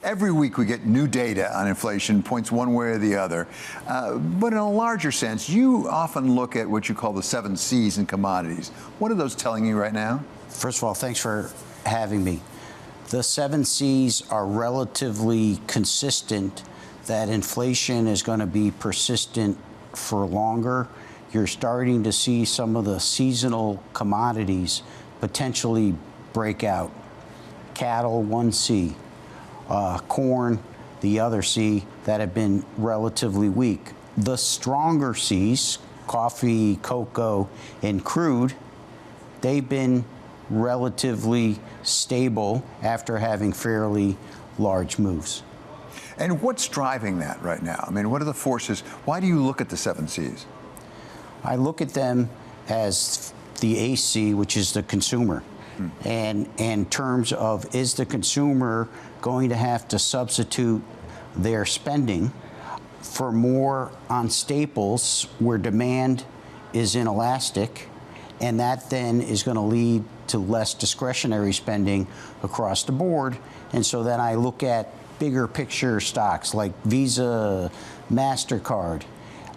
Every week we get new data on inflation, points one way or the other. But in a larger sense, you often look at what you call the 7 C's in commodities. What are those telling you right now? First of all, thanks for having me. The 7 C's are relatively consistent, that inflation is going to be persistent for longer. You're starting to see some of the seasonal commodities potentially break out. Cattle, 1 C. Corn, the other C, that have been relatively weak. The stronger C's, coffee, cocoa, and crude, they've been relatively stable after having fairly large moves. And what's driving that right now? I mean, what are the forces? Why do you look at the 7 C's? I look at them as the AC, which is the consumer. And in terms of, is the consumer going to have to substitute their spending for more on staples where demand is inelastic, and that then is going to lead to less discretionary spending across the board. And so then I look at bigger picture stocks like Visa, MasterCard,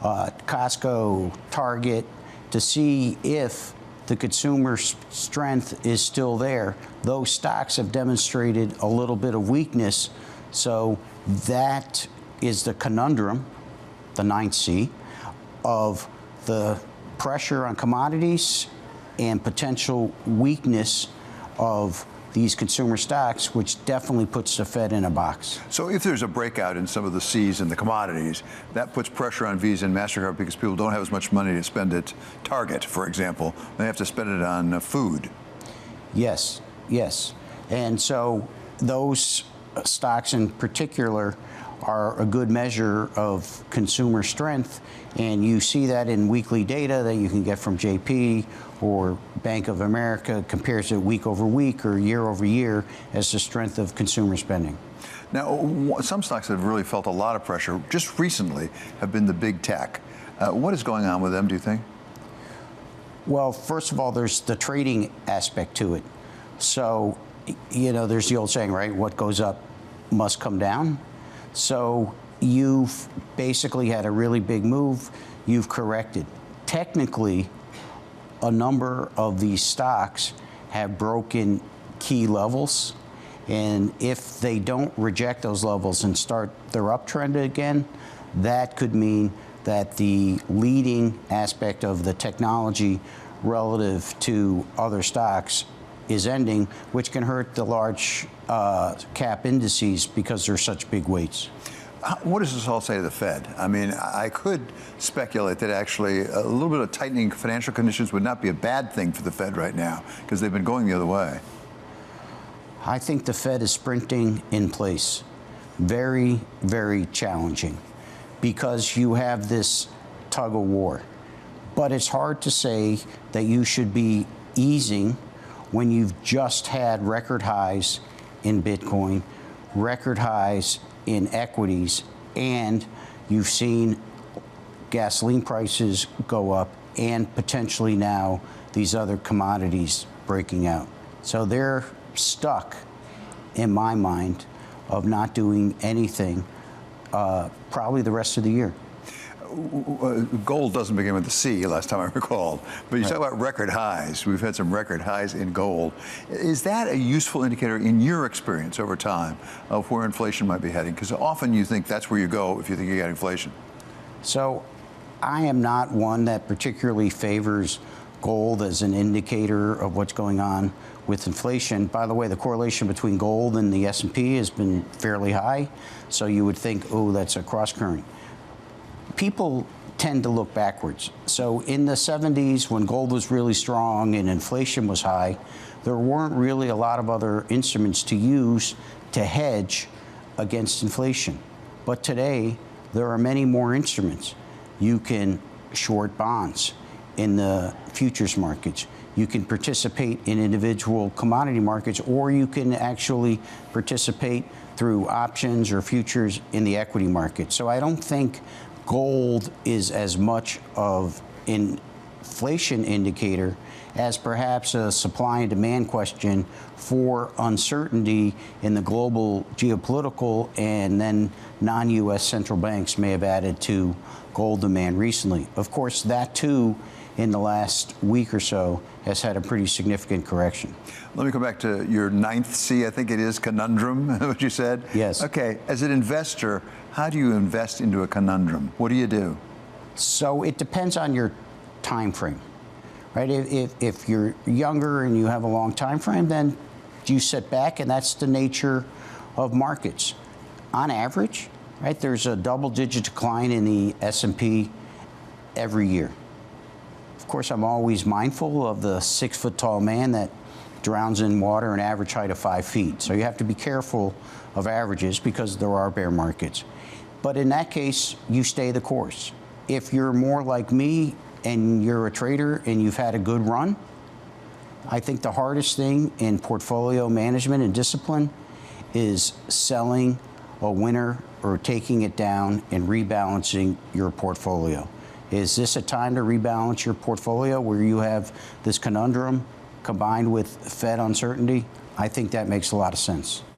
Costco, Target, to see if the consumer strength is still there. Those stocks have demonstrated a little bit of weakness, so that is the conundrum, the 9th C, of the pressure on commodities and potential weakness of these consumer stocks, which definitely puts the Fed in a box. So if there's a breakout in some of the C's and the commodities, that puts pressure on Visa and MasterCard because people don't have as much money to spend at Target, for example. They have to spend it on food. Yes, yes. And so those stocks in particular are a good measure of consumer strength, and you see that in weekly data that you can get from JP or Bank of America, compares it week over week or year over year as the strength of consumer spending. Now, some stocks that have really felt a lot of pressure just recently have been the big tech. What is going on with them, do you think? Well, first of all, there's the trading aspect to it. So, you know, there's the old saying, right? What goes up must come down. So you've basically had a really big move. You've corrected. Technically, a number of these stocks have broken key levels. And if they don't reject those levels and start their uptrend again, that could mean that the leading aspect of the technology relative to other stocks is ending, which can hurt the large cap indices because they're such big weights. What does this all say to the Fed? I mean, I could speculate that actually a little bit of tightening financial conditions would not be a bad thing for the Fed right now because they've been going the other way. I think the Fed is sprinting in place. Very, very challenging because you have this tug of war. But it's hard to say that you should be easing when you've just had record highs in Bitcoin, record highs in equities, and you've seen gasoline prices go up and potentially now these other commodities breaking out. So they're stuck, in my mind, of not doing anything probably the rest of the year. Gold doesn't begin with the C, last time I recalled. But you talk about record highs. We've had some record highs in gold. Is that a useful indicator in your experience over time of where inflation might be heading? Because often you think that's where you go if you think you got inflation. So I am not one that particularly favors gold as an indicator of what's going on with inflation. By the way, the correlation between gold and the S&P has been fairly high. So you would think, oh, that's a cross current. People tend to look backwards. So in the 70s, when gold was really strong and inflation was high, there weren't really a lot of other instruments to use to hedge against inflation. But today, there are many more instruments. You can short bonds in the futures markets. You can participate in individual commodity markets, or you can actually participate through options or futures in the equity market. So I don't think gold is as much of an inflation indicator as perhaps a supply and demand question for uncertainty in the global geopolitical, and then non-U.S. central banks may have added to gold demand recently. Of course, that too, in the last week or so, has had a pretty significant correction. Let me come back to your ninth C, I think it is, conundrum, what you said. Yes. Okay, as an investor, how do you invest into a conundrum? What do you do? So it depends on your time frame, right? If you're younger and you have a long time frame, then you sit back, and that's the nature of markets. On average, right, there's a double-digit decline in the S&P every year. Of course, I'm always mindful of the 6-foot-tall man that drowns in water an average height of 5 feet. So you have to be careful of averages because there are bear markets. But in that case, you stay the course. If you're more like me and you're a trader and you've had a good run, I think the hardest thing in portfolio management and discipline is selling a winner or taking it down and rebalancing your portfolio. Is this a time to rebalance your portfolio where you have this conundrum combined with Fed uncertainty? I think that makes a lot of sense.